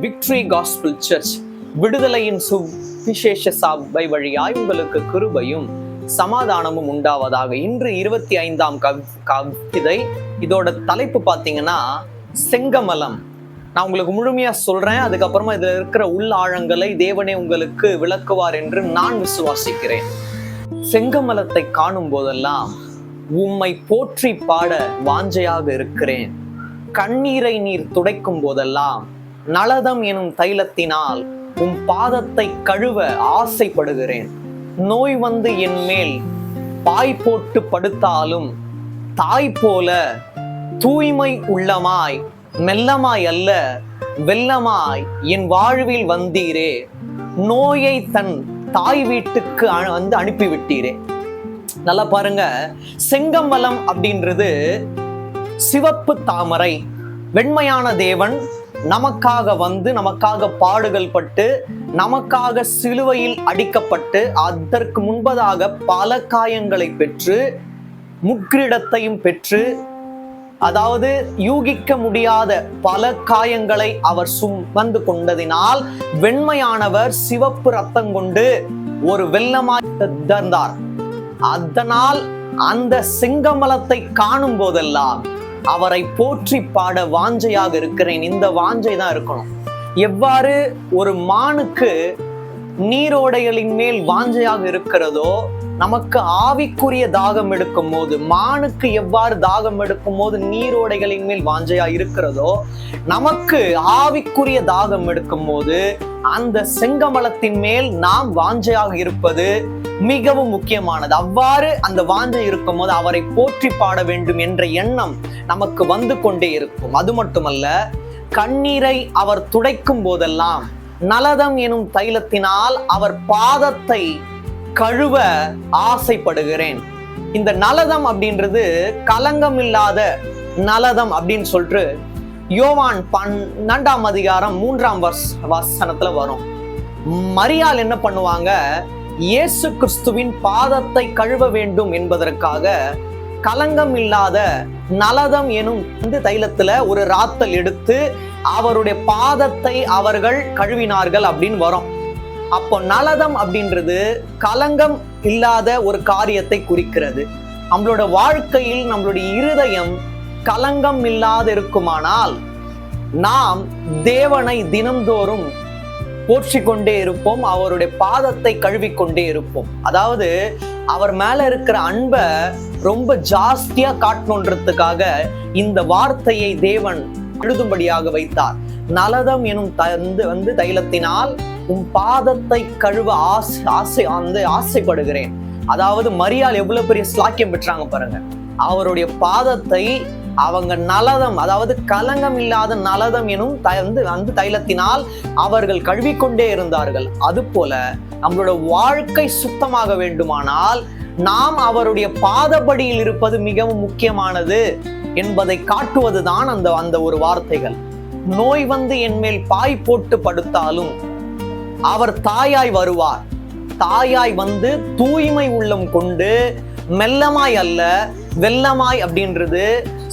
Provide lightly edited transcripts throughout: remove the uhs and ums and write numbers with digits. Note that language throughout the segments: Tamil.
விக்டரி காஸ்பல் சர்ச் விடுதலையின் சுவிசேஷ சபை வழியாய் உங்களுக்கு கிருபையும் சமாதானமும் உண்டாவதாக. இன்று 25ஆம் கவிதை. இதோட தலைப்பு பார்த்தீங்கன்னா செங்கமலம். நான் உங்களுக்கு முழுமையா சொல்றேன், அதுக்கப்புறமா இதுல இருக்கிற உள்ள ஆழங்களை தேவனே உங்களுக்கு விளக்குவார் என்று நான் விசுவாசிக்கிறேன். செங்கமலத்தை காணும் போதெல்லாம் உம்மை போற்றி பாட வாஞ்சையாக இருக்கிறேன். கண்ணீரை நீர் துடைக்கும் போதெல்லாம் நலதம் எனும் தைலத்தினால் உம் பாதத்தை கழுவ ஆசைப்படுகிறேன். நோய் வந்து என் மேல் பாய் போட்டு படுத்தாலும் தாய் போல தூய்மை உள்ளமாய் மெல்லமாய் அல்ல வெல்லமாய் என் வாழ்வில் வந்தீரே. நோயை தன் தாய் வீட்டுக்கு அனுப்பிவிட்டீரே. நல்லா பாருங்க, செங்கமலம் அப்படின்றது சிவப்பு தாமரை. வெண்மையான தேவன் நமக்காக வந்து நமக்காக பாடுகள் பட்டு நமக்காக சிலுவையில் அடிக்கப்பட்டு அதற்கு முன்பதாக பல காயங்களை பெற்று முக்கிடத்தையும் பெற்று, அதாவது யூகிக்க முடியாத பல காயங்களை அவர் சுமந்து கொண்டதினால் வெண்மையானவர் சிவப்பு ரத்தம் கொண்டு ஒரு வெள்ளமாய் தந்தார். அதனால் அந்த செங்கமலத்தை காணும் போதெல்லாம் அவரை போற்றி பாட வாஞ்சையாக இருக்கிறேன். இந்த வாஞ்சை தான் இருக்கணும். எவ்வாறு ஒரு மானுக்கு நீரோடைகளின் மேல் வாஞ்சையாக இருக்கிறதோ, நமக்கு ஆவிக்குரிய தாகம் எடுக்கும் போது, மானுக்கு எவ்வாறு தாகம் எடுக்கும் போது நீரோடைகளின் மேல் வாஞ்சையா இருக்கிறதோ, நமக்கு ஆவிக்குரிய தாகம் எடுக்கும் போது அந்த செங்கமலத்தின் மேல் நாம் வாஞ்சையாக இருப்பது மிகவும் முக்கியமானது. அவ்வாறு அந்த வாஞ்சை இருக்கும் போது அவரை போற்றி பாட வேண்டும் என்ற எண்ணம் நமக்கு வந்து கொண்டே இருக்கும். அது மட்டுமல்ல, கண்ணீரை அவர் துடைக்கும் போதெல்லாம் நலதம் எனும் தைலத்தினால் அவர் பாதத்தை கழுவ ஆசைப்படுகிறேன். இந்த நலதம் அப்படின்றது கலங்கம் இல்லாத நலதம் அப்படின்னு சொல்லிட்டு யோவான் 12ஆம் அதிகாரம் 3ஆம் வசனத்துல வரும். மரியாள் என்ன பண்ணுவாங்க, இயேசு கிறிஸ்துவின் பாதத்தை கழுவ வேண்டும் என்பதற்காக கலங்கம் இல்லாத நலதம் எனும் தைலத்துல ஒரு ராத்தல் எடுத்து அவருடைய பாதத்தை அவர்கள் கழுவினார்கள் அப்படின்னு வரும். அப்போ நலதம் அப்படின்றது கலங்கம் இல்லாத ஒரு காரியத்தை குறிக்கிறது. நம்மளோட வாழ்க்கையில் நம்மளுடைய இருதயம் கலங்கம் இல்லாத இருக்குமானால் நாம் தேவனை தினம்தோறும் போற்றி கொண்டே இருப்போம், அவருடைய பாதத்தை கழுவிக்கொண்டே இருப்போம். அதாவது அவர் மேல இருக்கிற அன்பை ரொம்ப ஜாஸ்தியா காட்டணுன்றதுக்காக இந்த வார்த்தையை தேவன் எழுதும்படியாக வைத்தார். நலதம் எனும் தைலத்தினால் உன் பாதத்தை கழுவ ஆசைப்படுகிறேன். அதாவது மரியாள் எவ்வளவு பெரிய ஸ்லாக்கியம் பெற்றாங்க பாருங்க. அவருடைய பாதத்தை அவங்க நலதம், அதாவது கலங்கம் இல்லாத நலதம் எனும் தைலத்தினால் அவர்கள் கழுவிக்கொண்டே இருந்தார்கள். அது போல நம்மளோட வாழ்க்கை சுத்தமாக வேண்டுமானால் நாம் அவருடைய பாதப்படியில் இருப்பது மிகவும் முக்கியமானது என்பதை காட்டுவதுதான் அந்த ஒரு வார்த்தைகள். நோய் வந்து என் மேல் பாய் போட்டு படுத்தாலும் அவர் தாயாய் வருவார். தாயாய் வந்து தூய்மை உள்ளம் கொண்டு மெல்லமாய் அல்ல வெல்லமாய் அப்படின்றது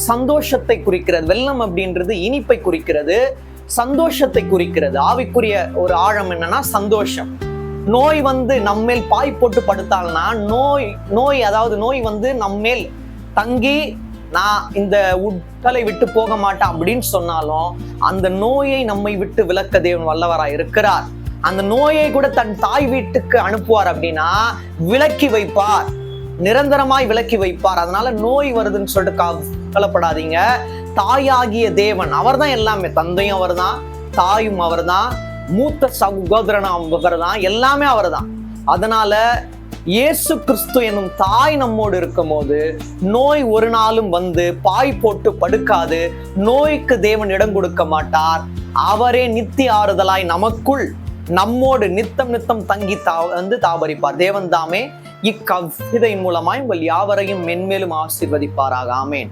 சந்தோஷத்தை குறிக்கிறது. வெல்லம் அப்படின்றது இனிப்பை குறிக்கிறது, சந்தோஷத்தை குறிக்கிறது. ஆவிக்குரிய ஒரு ஆழம் என்னன்னா சந்தோஷம். நோய் வந்து நம்மேல் பாய் போட்டு படுத்தால்னா அதாவது நோய் வந்து நம்மேல் தங்கி நான் இந்த உடலை விட்டு போக மாட்டேன் அப்படின்னு சொன்னாலும் அந்த நோயை நம்மை விட்டு விலக்க தேவன் வல்லவராய் இருக்கிறார். அந்த நோயை கூட தன் தாய் வீட்டுக்கு அனுப்புவார். அப்படின்னா விலக்கி வைப்பார், நிரந்தரமாய் விலக்கி வைப்பார். அதனால நோய் வருதுன்னு சொல்லிட்டு கவலைப்படாதீங்க. தாயாகிய தேவன் அவர் தான் எல்லாமே. தந்தையும் அவர் தான், தாயும் அவர் தான், மூத்த சகோதரனும் அவர் தான், எல்லாமே அவர் தான். அதனால இயேசு கிறிஸ்து என்னும் தாய் நம்மோடு இருக்கும் போது நோய் ஒரு நாளும் வந்து பாய் போட்டு படுக்காது. நோய்க்கு தேவன் இடம் கொடுக்க மாட்டார். அவரே நித்திய ஆறுதலாய் நமக்குள் நம்மோடு நித்தம் தங்கி தாபரிப்பார். தேவன் தாமே இக்கவிதையின் மூலமாய் உங்கள் யாவரையும் மென்மேலும் ஆசீர்வதிப்பாராக. ஆமேன்.